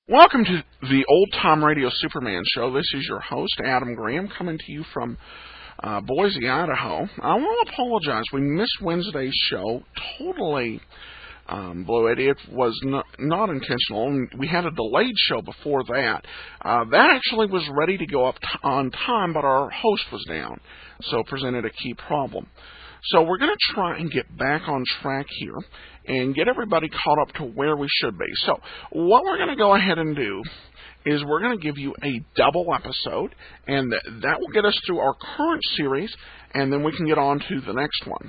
Welcome to the Old Time Radio Superman Show. This is your host, Adam Graham, coming to you from Boise, Idaho. I want to apologize. We missed Wednesday's show. Totally blew it. It was not intentional. We had a delayed show before that. That actually was ready to go up on time, but our host was down, so it presented a key problem. So we're going to try and get back on track here and get everybody caught up to where we should be. So what we're going to go ahead and do is we're going to give you a double episode, and that will get us through our current series, and then we can get on to the next one.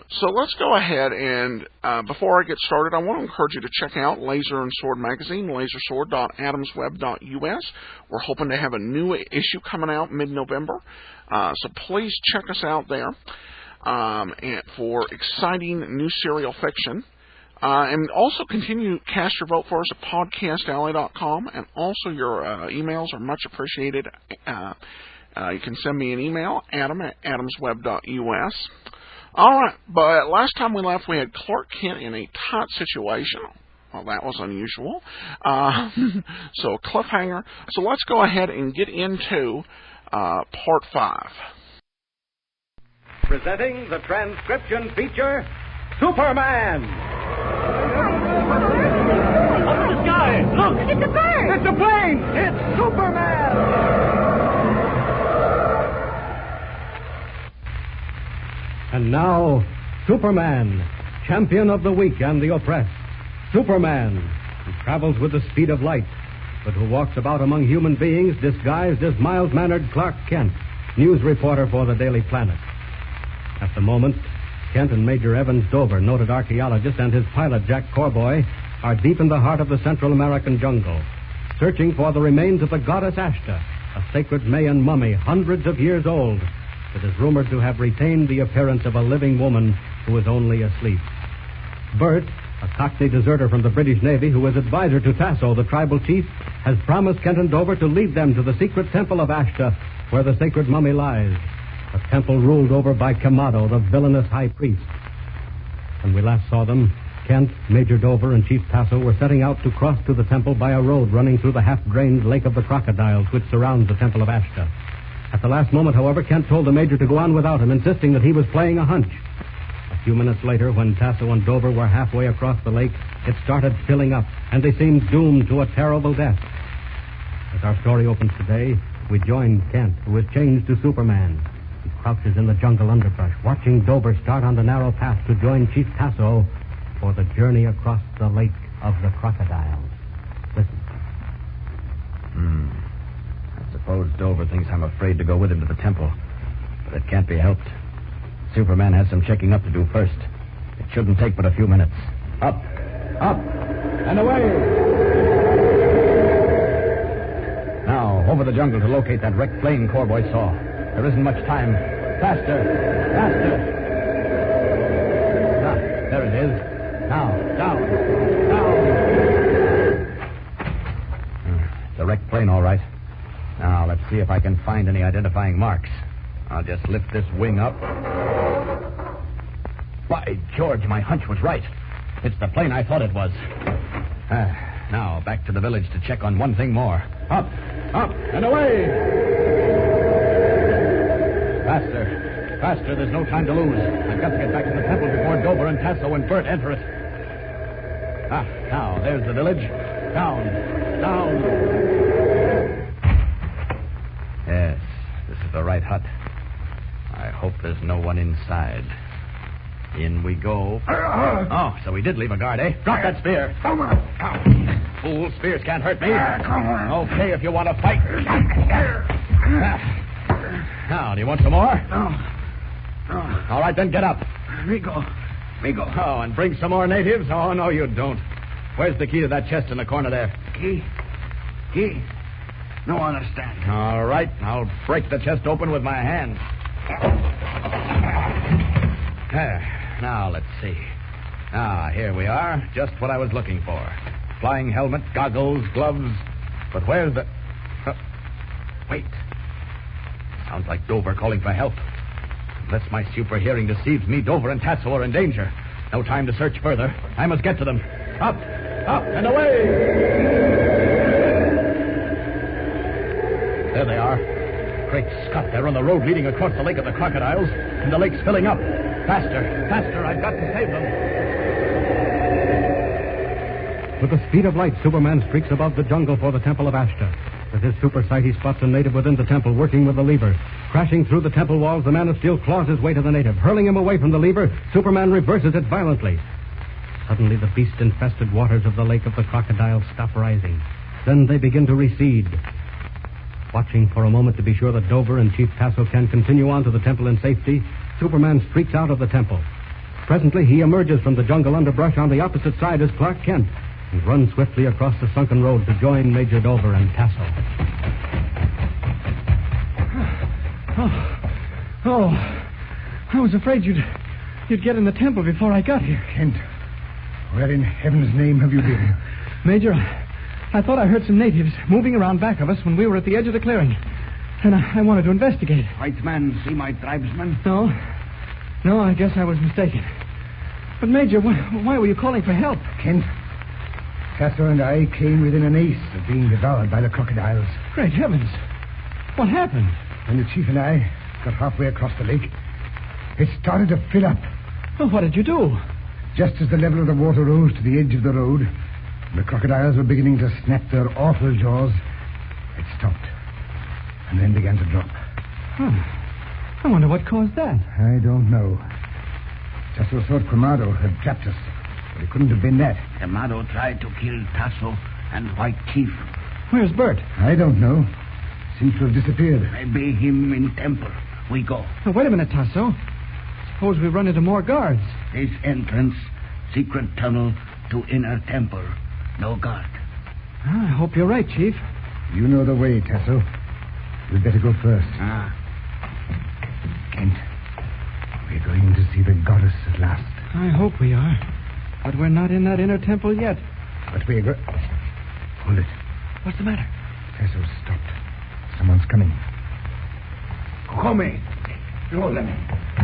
So let's go ahead and, before I get started, I want to encourage you to check out Laser and Sword magazine, lasersword.adamsweb.us. We're hoping to have a new issue coming out mid-November, so please check us out there and for exciting new serial fiction. And also continue to cast your vote for us at podcastalley.com, and also your emails are much appreciated. You can send me an email, adam@adamsweb.us. All right, but last time we left, we had Clark Kent in a tight situation. Well, that was unusual. So, cliffhanger. So let's go ahead and get into Part 5. Presenting the transcription feature, Superman. Up in the sky! Look! It's a bird! It's a plane! It's Superman! And now, Superman, champion of the weak and the oppressed. Superman, who travels with the speed of light, but who walks about among human beings disguised as mild-mannered Clark Kent, news reporter for the Daily Planet. At the moment, Kent and Major Evans Dover, noted archaeologist, and his pilot, Jack Corboy, are deep in the heart of the Central American jungle, searching for the remains of the goddess Ashta, a sacred Mayan mummy hundreds of years old, that is rumored to have retained the appearance of a living woman who is only asleep. Bert, a Cockney deserter from the British Navy who is advisor to Tasso, the tribal chief, has promised Kent and Dover to lead them to the secret temple of Ashta, where the sacred mummy lies, a temple ruled over by Kamado, the villainous high priest. When we last saw them, Kent, Major Dover, and Chief Tasso were setting out to cross to the temple by a road running through the half-drained Lake of the Crocodiles, which surrounds the temple of Ashta. At the last moment, however, Kent told the Major to go on without him, insisting that he was playing a hunch. A few minutes later, when Tasso and Dover were halfway across the lake, it started filling up, and they seemed doomed to a terrible death. As our story opens today, we join Kent, who is changed to Superman. He crouches in the jungle underbrush, watching Dover start on the narrow path to join Chief Tasso for the journey across the Lake of the Crocodiles. Listen. I suppose Dover thinks I'm afraid to go with him to the temple, but it can't be helped. Superman has some checking up to do first. It shouldn't take but a few minutes. Up, and away! Now, over the jungle to locate that wrecked plane Corboy saw. There isn't much time. Faster! Ah, there it is. Now, down! It's a wrecked plane, all right. Now, let's see if I can find any identifying marks. I'll just lift this wing up. By George, my hunch was right. It's the plane I thought it was. Now, back to the village to check on one thing more. Up, and away! Faster, there's no time to lose. I've got to get back to the temple before Dover and Tasso and Bert enter it. Now, there's the village. Down. Yes, this is the right hut. I hope there's no one inside. In we go. Oh, so we did leave a guard, eh? Drop that spear. Fool, spears can't hurt me. Okay, if you want to fight. Now, do you want some more? No. All right, then get up. Me go. Oh, and bring some more natives? Oh, no, you don't. Where's the key to that chest in the corner there? Key? No understand. All right, I'll break the chest open with my hand. There. Now, let's see. Here we are. Just what I was looking for. Flying helmet, goggles, gloves. But where's the... wait. Sounds like Dover calling for help. Unless my super hearing deceives me, Dover and Tasso are in danger. No time to search further. I must get to them. Up, and away! They're on the road leading across the Lake of the Crocodiles, and the lake's filling up. Faster, faster, I've got to save them. With the speed of light, Superman streaks above the jungle for the Temple of Ashta. With his super sight, he spots a native within the temple working with the lever. Crashing through the temple walls, the Man of Steel claws his way to the native. Hurling him away from the lever, Superman reverses it violently. Suddenly, the beast-infested waters of the Lake of the Crocodiles stop rising. Then they begin to recede. Watching for a moment to be sure that Dover and Chief Tasso can continue on to the temple in safety, Superman streaks out of the temple. Presently, he emerges from the jungle underbrush on the opposite side as Clark Kent and runs swiftly across the sunken road to join Major Dover and Tasso. I was afraid you'd get in the temple before I got here. Kent, where in heaven's name have you been? Major, I thought I heard some natives moving around back of us when we were at the edge of the clearing. And I wanted to investigate. White man, see my tribesmen? No, I guess I was mistaken. But, Major, why were you calling for help? Kent, Tasso and I came within an ace of being devoured by the crocodiles. Great heavens. What happened? When the chief and I got halfway across the lake, it started to fill up. Well, what did you do? Just as the level of the water rose to the edge of the road, the crocodiles were beginning to snap their awful jaws, it stopped and then began to drop. I wonder what caused that. I don't know. Tasso thought Quemado had trapped us, but it couldn't have been that. Quemado tried to kill Tasso and White Chief. Where's Bert? I don't know. Seems to have disappeared. Maybe him in temple. We go. Now, wait a minute, Tasso. Suppose we run into more guards. This entrance, secret tunnel to inner temple. No guard. I hope you're right, Chief. You know the way, Tasso. We'd better go first. Kent, we're going to see the goddess at last. I hope we are. But we're not in that inner temple yet. But we're Hold it. What's the matter? Tasso stopped. Someone's coming. Come. No, let me.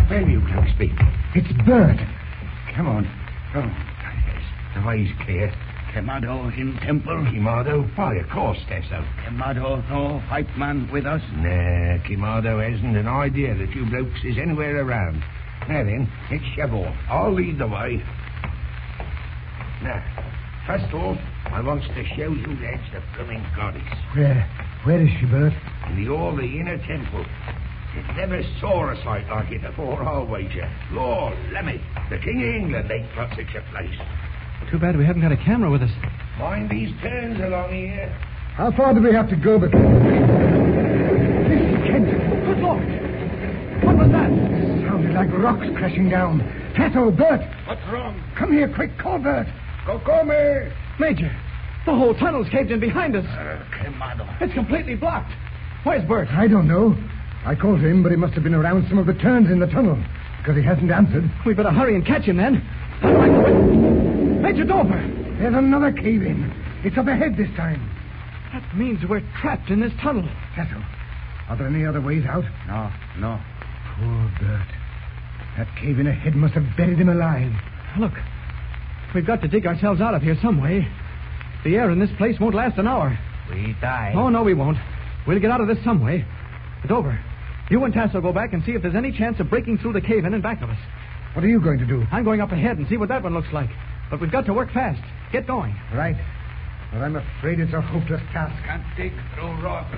Where you can speak. It's Bert. Come on. The way's clear. Quemado in temple. Quemado? Why, of course, Tasso. Quemado, no white man with us? Nah, Quemado hasn't an idea that you blokes is anywhere around. Now then, let's shove off. I'll lead the way. Now, first off, I wants to show you that's the blooming goddess. Where is she, Bert? In all the inner temple. You never saw a sight like it before, I'll wager. Lord, Lemmy, the King of England ain't got such a place. Too bad we haven't got a camera with us. Mind these turns along here. How far do we have to go before... Listen, Kent. Good Lord! What was that? Sounded like rocks crashing down. Tasso, Bert! What's wrong? Come here, quick. Call Bert. Go, me. Major, the whole tunnel's caved in behind us. Quemado. It's completely blocked. Where's Bert? I don't know. I called him, but he must have been around some of the turns in the tunnel, because he hasn't answered. We better hurry and catch him, then. Major Dover! There's another cave-in. It's up ahead this time. That means we're trapped in this tunnel. Tasso, are there any other ways out? No. Poor Bert. That cave-in ahead must have buried him alive. Look, we've got to dig ourselves out of here some way. The air in this place won't last an hour. We die. Oh, no, we won't. We'll get out of this some way. Dover, you and Tasso go back and see if there's any chance of breaking through the cave-in in back of us. What are you going to do? I'm going up ahead and see what that one looks like. But we've got to work fast. Get going. Right. But I'm afraid it's a hopeless task. Can't dig through rock.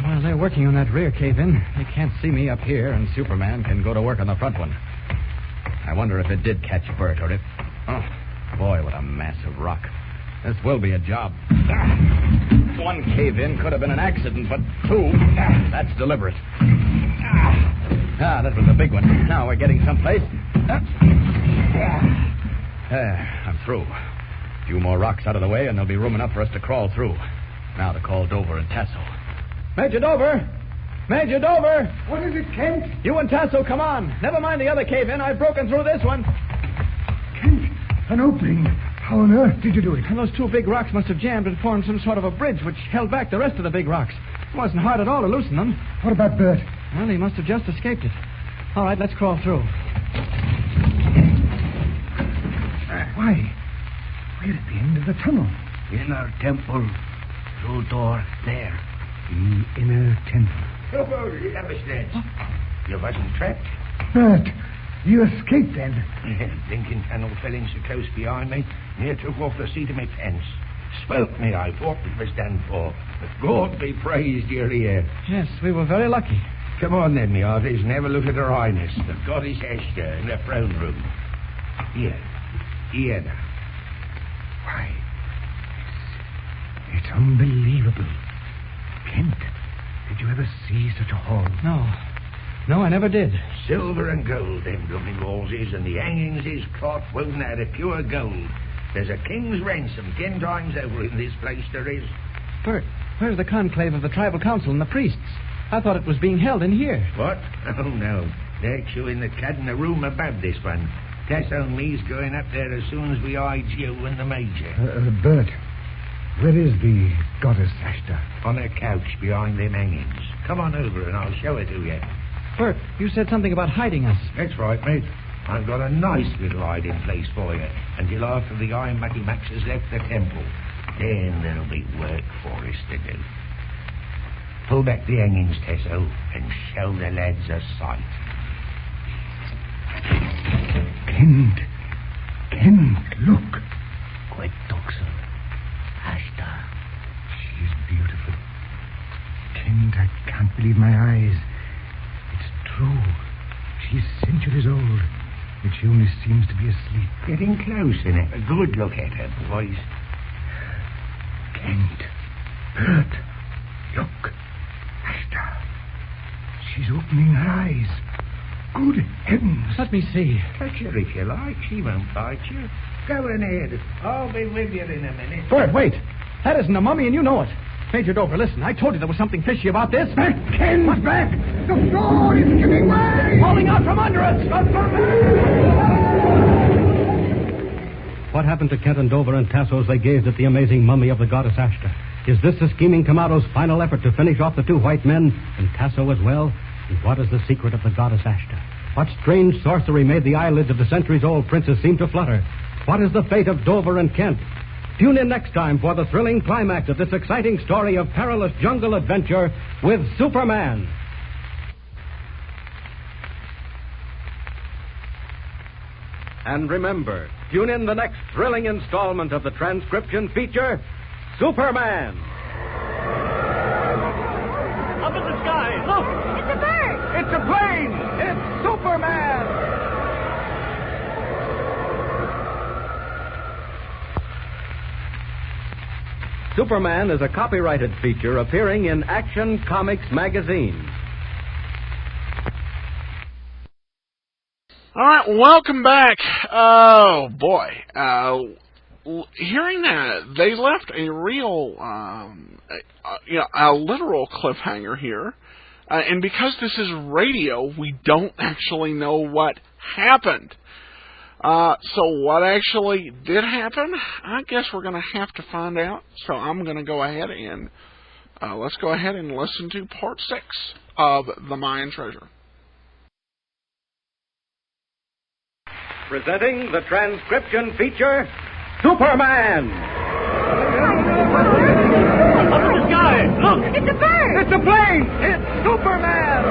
Well, they're working on that rear cave-in. They can't see me up here, and Superman can go to work on the front one. I wonder if it did catch Bert, or if... Oh, boy, what a mass of rock. This will be a job. One cave-in could have been an accident, but two, that's deliberate. That was a big one. Now we're getting someplace. I'm through. A few more rocks out of the way, and there'll be room enough for us to crawl through. Now to call Dover and Tasso. Major Dover! Major Dover! What is it, Kent? You and Tasso, come on. Never mind the other cave-in. I've broken through this one. Kent, an opening. How on earth did you do it? And those two big rocks must have jammed and formed some sort of a bridge which held back the rest of the big rocks. It wasn't hard at all to loosen them. What about Bert? Well, he must have just escaped it. All right, let's crawl through. Why? We're at the end of the tunnel. Inner temple. Through door there. The inner temple. Come on, understand. You wasn't trapped? Bert, you escaped then? Blinking tunnel fell into the coast behind me. Near took off the seat of my pants. Spoke me, I thought it was done for. But God be praised you're here. Yes, we were very lucky. Come on then, me hearties, and have a look at Her Highness, the Goddess Esther, in the throne room. Here now. Why, it's unbelievable. Kent, did you ever see such a hall? No, I never did. Silver and gold, them blooming walls is, and the hangings is cloth woven out of pure gold. There's a king's ransom 10 times over in this place, there is. Bert, where's the conclave of the tribal council and the priests? I thought it was being held in here. What? Oh, no. They're chewing the cud in the room above this one. Tasso and me's going up there as soon as we hide you and the Major. Bert, where is the Goddess Ashtar? On a couch behind them hangings. Come on over and I'll show it to you. Bert, you said something about hiding us. That's right, mate. I've got a nice little hiding place for you until after the Iron Mucky Max has left the temple. Then there'll be work for us to do. Pull back the hangings, Tesso, and show the lads a sight. Kent, look. Quite Tuxel. Ashtar. She's beautiful. Kent, I can't believe my eyes. It's true. She's centuries old, but she only seems to be asleep. Getting close and have a good look at her, boys. Kent. Bert. Look. Ashtar. She's opening her eyes. Good heavens. Let me see. Touch her if you like. She won't bite you. Go ahead. I'll be with you in a minute. Bert, wait. That isn't a mummy, and you know it. Major Dover, listen. I told you there was something fishy about this. Back, Ken! What's back? The floor is giving way! Falling out from under us! What happened to Kent and Dover and Tasso as they gazed at the amazing mummy of the goddess Ashtar? Is this the scheming Kamado's final effort to finish off the 2 white men, and Tasso as well? And what is the secret of the goddess Ashtar? What strange sorcery made the eyelids of the centuries-old princess seem to flutter? What is the fate of Dover and Kent? Tune in next time for the thrilling climax of this exciting story of perilous jungle adventure with Superman. And remember, tune in the next thrilling installment of the transcription feature, Superman. Up in the sky, look! It's a bird! It's a plane! It's Superman! Superman is a copyrighted feature appearing in Action Comics magazine. All right, welcome back. Oh, boy. Hearing that, they left a real, a literal cliffhanger here. And because this is radio, we don't actually know what happened. So what actually did happen, I guess we're going to have to find out. So I'm going to go ahead and, let's go ahead and listen to part 6 of The Mayan Treasure. Presenting the transcription feature, Superman! Up in the sky, look! It's a bird! It's a plane! It's Superman!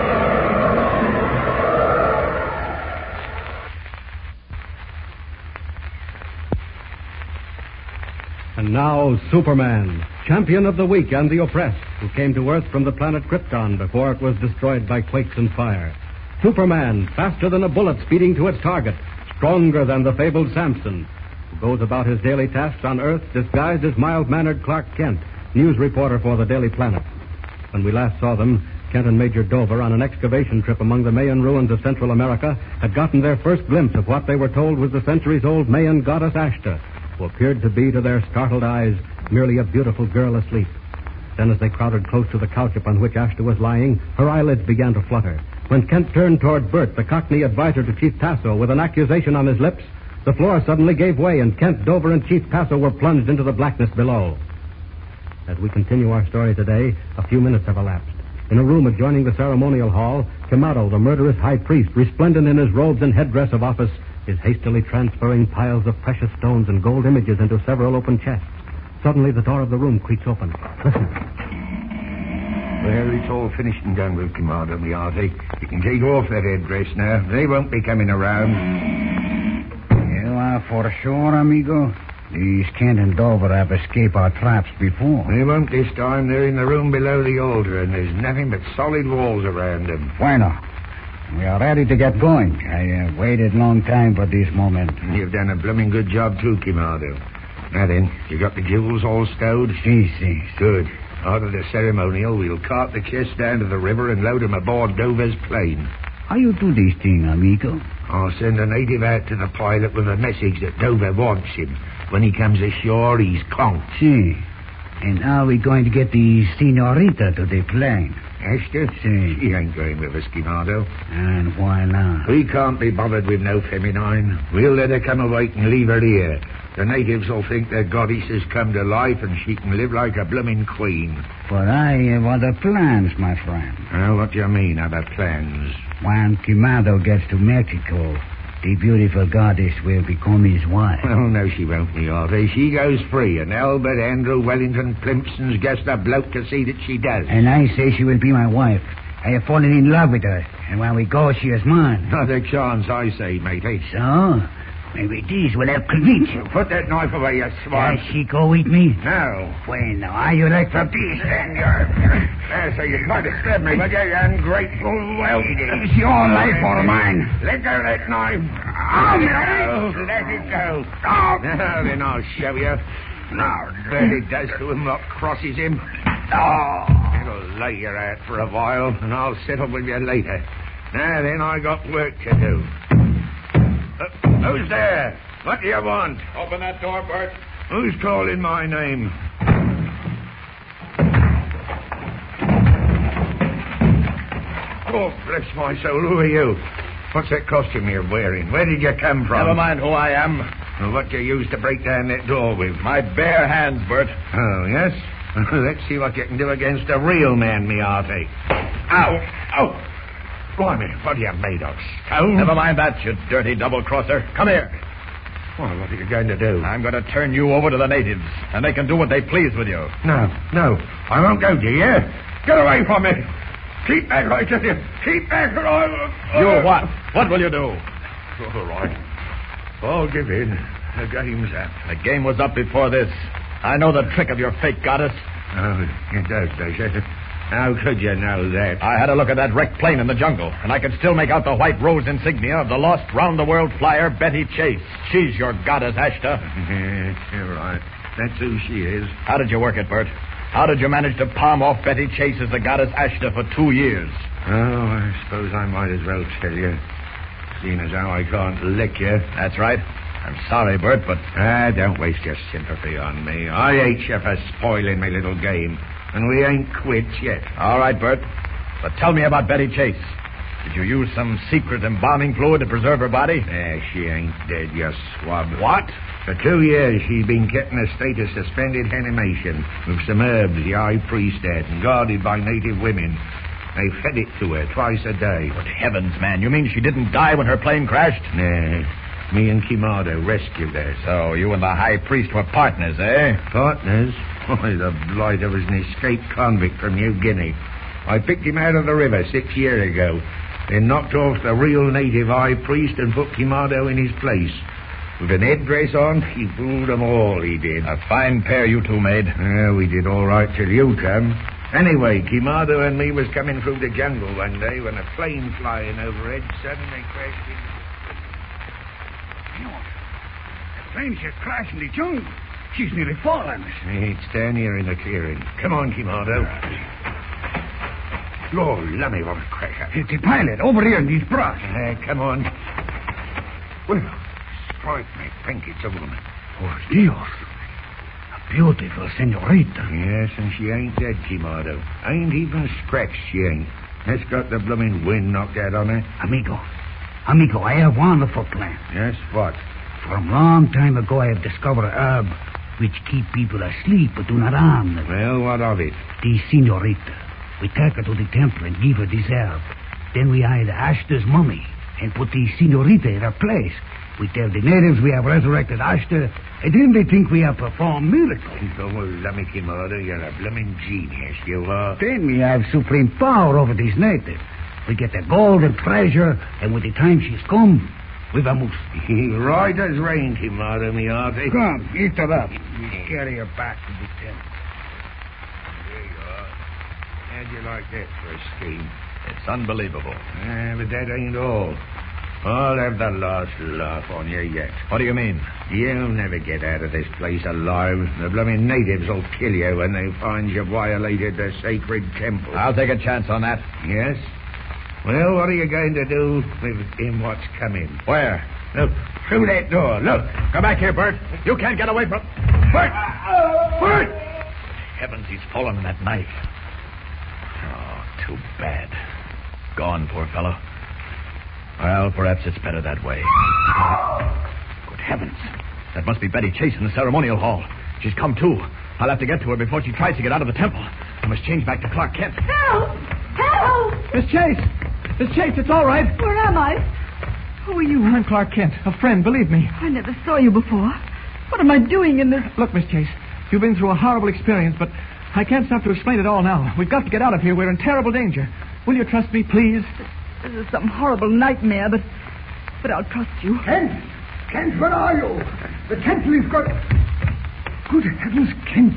And now, Superman, champion of the weak and the oppressed, who came to Earth from the planet Krypton before it was destroyed by quakes and fire. Superman, faster than a bullet speeding to its target, stronger than the fabled Samson, who goes about his daily tasks on Earth disguised as mild-mannered Clark Kent, news reporter for the Daily Planet. When we last saw them, Kent and Major Dover, on an excavation trip among the Mayan ruins of Central America, had gotten their first glimpse of what they were told was the centuries-old Mayan goddess Ashtar, who appeared to be, to their startled eyes, merely a beautiful girl asleep. Then, as they crowded close to the couch upon which Ashtar was lying, her eyelids began to flutter. When Kent turned toward Bert, the Cockney advisor to Chief Tasso, with an accusation on his lips, the floor suddenly gave way, and Kent, Dover, and Chief Tasso were plunged into the blackness below. As we continue our story today, a few minutes have elapsed. In a room adjoining the ceremonial hall, Kamado, the murderous high priest, resplendent in his robes and headdress of office, is hastily transferring piles of precious stones and gold images into several open chests. Suddenly, the door of the room creaks open. Listen. Well, it's all finished and done with, Commander, me hearty. You can take off that headdress now. They won't be coming around. You are for sure, amigo? These Kent and Dover have escaped our traps before. They won't this time. They're in the room below the altar, and there's nothing but solid walls around them. Bueno. We are ready to get going. I have waited a long time for this moment. You've done a blooming good job, too, Kimado. Now then, you got the jewels all stowed? Si. Good. After the ceremonial, we'll cart the chests down to the river and load them aboard Dover's plane. How you do this thing, amigo? I'll send a native out to the pilot with a message that Dover wants him. When he comes ashore, he's conked. Si. And how are we going to get the senorita to the plane? Esther? Si. She ain't going with us, Kimado. And why not? We can't be bothered with no feminine. We'll let her come awake and leave her here. The natives will think their goddess has come to life and she can live like a blooming queen. But I have other plans, my friend. Well, what do you mean, other plans? When Quimado gets to Mexico, the beautiful goddess will become his wife. Well, no, she won't, me hearty. She goes free, and Albert, Andrew, Wellington, Plimpson's just a bloke to see that she does. And I say she will be my wife. I have fallen in love with her, and when we go, she is mine. Not a chance, I say, matey. So? Maybe these will help convince you. Put that knife away, you swine. Does she go with me? No. Bueno, are you like for peace, then? There, so you tried to stab me, but you ungrateful whelp. It's your life or mine. Let go of that knife. Let it go. Now then, I'll show you. Now, bet it does to him what crosses him. It'll lay you out for a while, and I'll settle with you later. Now then, I got work to do. Who's there? What do you want? Open that door, Bert. Who's calling my name? Oh, bless my soul, who are you? What's that costume you're wearing? Where did you come from? Never mind who I am. Well, what you used to break down that door with? My bare hands, Bert. Oh, yes? Let's see what you can do against a real man, me hearty. Ow! Blimey, what are you made of, stone? Never mind that, you dirty double-crosser. Come here. Well, what are you going to do? I'm going to turn you over to the natives, and they can do what they please with you. No, I won't go, do you? Get away from me. Keep back, I tell you. Keep back, or I'll... You what? What will you do? All right. I'll give in. The game's up. The game was up before this. I know the trick of your fake goddess. Oh, it does it? How could you know that? I had a look at that wrecked plane in the jungle, and I can still make out the white rose insignia of the lost round-the-world flyer, Betty Chase. She's your goddess, Ashta. You're right. That's who she is. How did you work it, Bert? How did you manage to palm off Betty Chase as the goddess Ashta for 2 years? Oh, I suppose I might as well tell you. Seeing as how I can't lick you. That's right. I'm sorry, Bert, but... Don't waste your sympathy on me. I hate you for spoiling my little game. And we ain't quits yet. All right, Bert. But tell me about Betty Chase. Did you use some secret embalming fluid to preserve her body? She ain't dead, you swab. What? For 2 years, she's been kept in a state of suspended animation with some herbs the high priest had and guarded by native women. They fed it to her twice a day. Good heavens, man. You mean she didn't die when her plane crashed? Nah. Me and Kimado rescued her. So you and the high priest were partners, eh? Partners? Why, the blighter was an escaped convict from New Guinea. I picked him out of the river 6 years ago, then knocked off the real native high priest and put Kimado in his place. With an headdress on, he fooled them all, he did. A fine pair you two made. We did all right till you come. Anyway, Kimado and me was coming through the jungle one day when a plane flying overhead suddenly crashed into... The plane's just crashed in the jungle. She's nearly fallen. It's down here in the clearing. Come on, Kimado. Lord, lummy, what a cracker. It's the pilot over here in these brush. Come on. Well, strike me, think it's a woman. Oh, Dios. A beautiful senorita. Yes, and she ain't dead, Kimado. Ain't even scratched, she ain't. That's got the blooming wind knocked out on her. Amigo, I have wonderful plan. Yes, what? From long time ago, I have discovered a herb which keep people asleep but do not harm them. Well, what of it? The senorita. We take her to the temple and give her this herb. Then we hide Ashta's mummy and put the senorita in her place. We tell the natives we have resurrected Ashta, and then they think we have performed miracles. Oh, well, let me keep mother. You're a blooming genius, you are. Then we have supreme power over these natives. We get the gold and treasure, and when the time she's come, we vamos. Right as rain, Timado, me hearty. Come, eat it up. Carry her back to the tent. There you are. How'd you like that for a scheme? It's unbelievable. But that ain't all. I'll have the last laugh on you yet. What do you mean? You'll never get out of this place alive. The blooming natives will kill you when they find you violated the sacred temple. I'll take a chance on that. Yes? Well, what are you going to do with him what's coming? Where? Look, through that door. Look. Come back here, Bert. You can't get away from... Bert! Bert! Heavens, he's fallen on that knife. Oh, too bad. Gone, poor fellow. Well, perhaps it's better that way. Good heavens. That must be Betty Chase in the ceremonial hall. She's come to. I'll have to get to her before she tries to get out of the temple. I must change back to Clark Kent. Help! Help! Miss Chase! Miss Chase, it's all right. Where am I? Who are you? I'm Clark Kent, a friend, believe me. I never saw you before. What am I doing in this... Look, Miss Chase, you've been through a horrible experience, but I can't stop to explain it all now. We've got to get out of here. We're in terrible danger. Will you trust me, please? This is some horrible nightmare, but I'll trust you. Kent! Kent, where are you? The temple is got... Good heavens, Kent.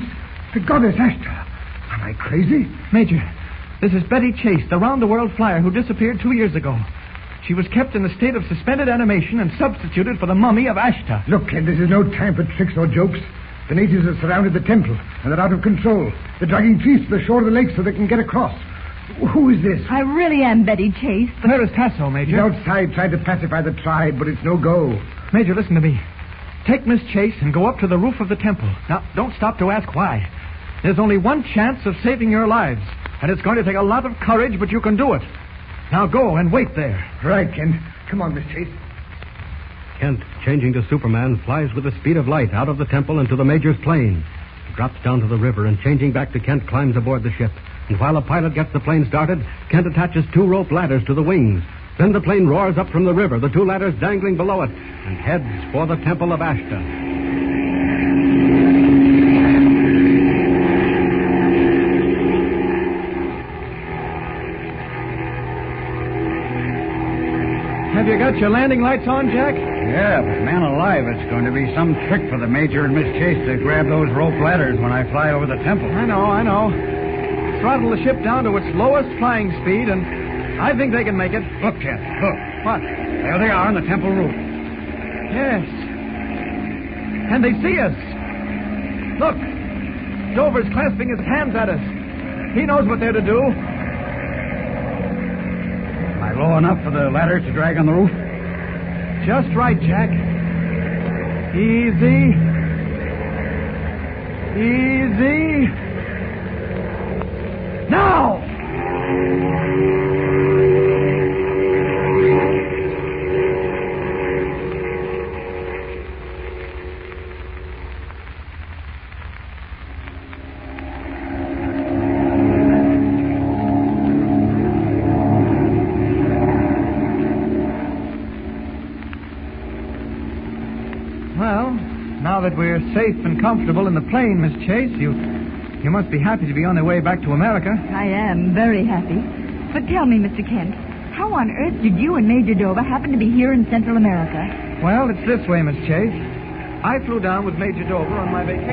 The goddess Ashta. Am I crazy? Major, this is Betty Chase, the round-the-world flyer who disappeared 2 years ago. She was kept in a state of suspended animation and substituted for the mummy of Ashta. Look, Kent, this is no time for tricks or jokes. The natives have surrounded the temple, and they're out of control. They're dragging priests to the shore of the lake so they can get across. Who is this? I really am Betty Chase. Where is Tasso, He's Major? outside trying to pacify the tribe, but it's no go. Major, listen to me. Take Miss Chase and go up to the roof of the temple. Now, don't stop to ask why. There's only one chance of saving your lives, and it's going to take a lot of courage, but you can do it. Now go and wait there. Right, Kent. Come on, Miss Chase. Kent, changing to Superman, flies with the speed of light out of the temple into the Major's plane. He drops down to the river, and changing back to Kent, climbs aboard the ship. And while the pilot gets the plane started, Kent attaches 2 rope ladders to the wings. Then the plane roars up from the river, the 2 ladders dangling below it, and heads for the Temple of Ashta. Have you got your landing lights on, Jack? Yeah, but man alive, it's going to be some trick for the Major and Miss Chase to grab those rope ladders when I fly over the temple. I know. Throttle the ship down to its lowest flying speed, and I think they can make it. Look, Kent, look. What? There they are on the temple roof. Yes. And they see us. Look. Dover's clasping his hands at us. He knows what they're to do. Am I low enough for the ladders to drag on the roof? Just right, Jack. Easy. Easy. Now! Well, now that we're safe and comfortable in the plane, Miss Chase, you must be happy to be on their way back to America. I am very happy. But tell me, Mr. Kent, how on earth did you and Major Dover happen to be here in Central America? Well, it's this way, Miss Chase. I flew down with Major Dover on my vacation.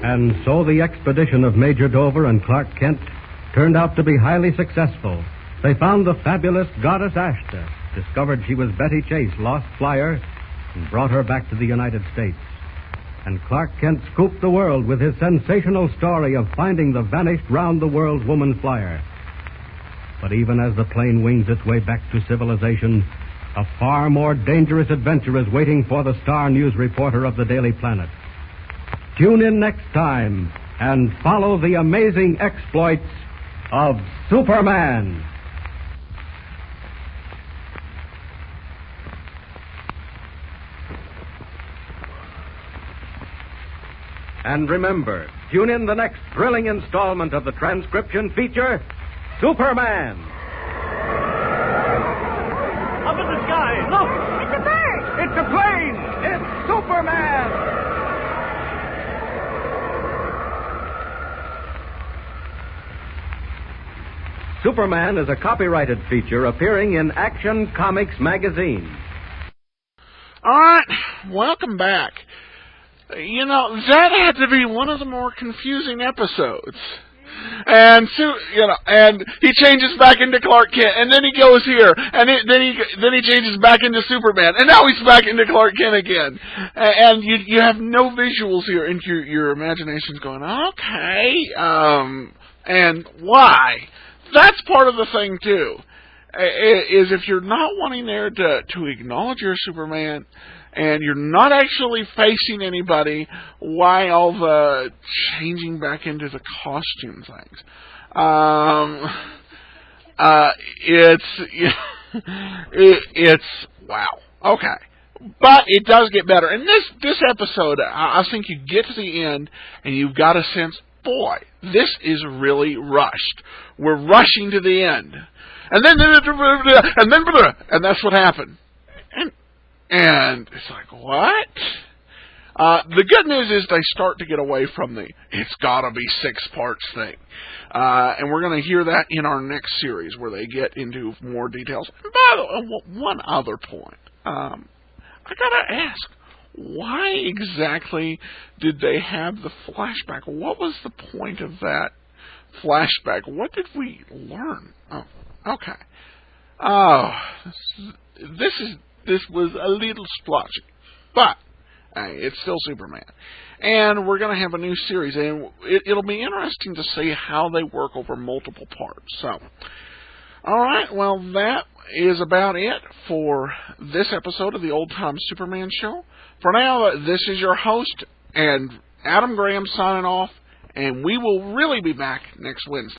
And so the expedition of Major Dover and Clark Kent turned out to be highly successful. They found the fabulous goddess Ashta, discovered she was Betty Chase, lost flyer, and brought her back to the United States. And Clark Kent scooped the world with his sensational story of finding the vanished round-the-world woman flyer. But even as the plane wings its way back to civilization, a far more dangerous adventure is waiting for the star news reporter of the Daily Planet. Tune in next time and follow the amazing exploits of Superman. And remember, tune in the next thrilling installment of the transcription feature, Superman. Up in the sky, look! It's a bird! It's a plane! It's Superman! Superman is a copyrighted feature appearing in Action Comics magazine. All right, welcome back. You know, that had to be one of the more confusing episodes. And and he changes back into Clark Kent, and then he goes here, and then he changes back into Superman, and now he's back into Clark Kent again. And you have no visuals here, and your imagination's going, okay, and why? That's part of the thing too. Is if you're not wanting there to acknowledge you're Superman, and you're not actually facing anybody, why all the changing back into the costume things? It's wow. Okay, but it does get better. And this episode, I think you get to the end, and you've got a sense, boy, this is really rushed. We're rushing to the end. And that's what happened. And it's like, what? The good news is they start to get away from the it's gotta be 6 parts thing. And we're going to hear that in our next series where they get into more details. And by the way, one other point. I gotta ask, why exactly did they have the flashback? What was the point of that flashback? What did we learn? Oh, okay. Oh, this was a little splotchy, but it's still Superman. And we're going to have a new series, and it'll be interesting to see how they work over multiple parts. So, all right, well, that is about it for this episode of the Old Time Superman Show. For now, this is your host, and Adam Graham signing off, and we will really be back next Wednesday.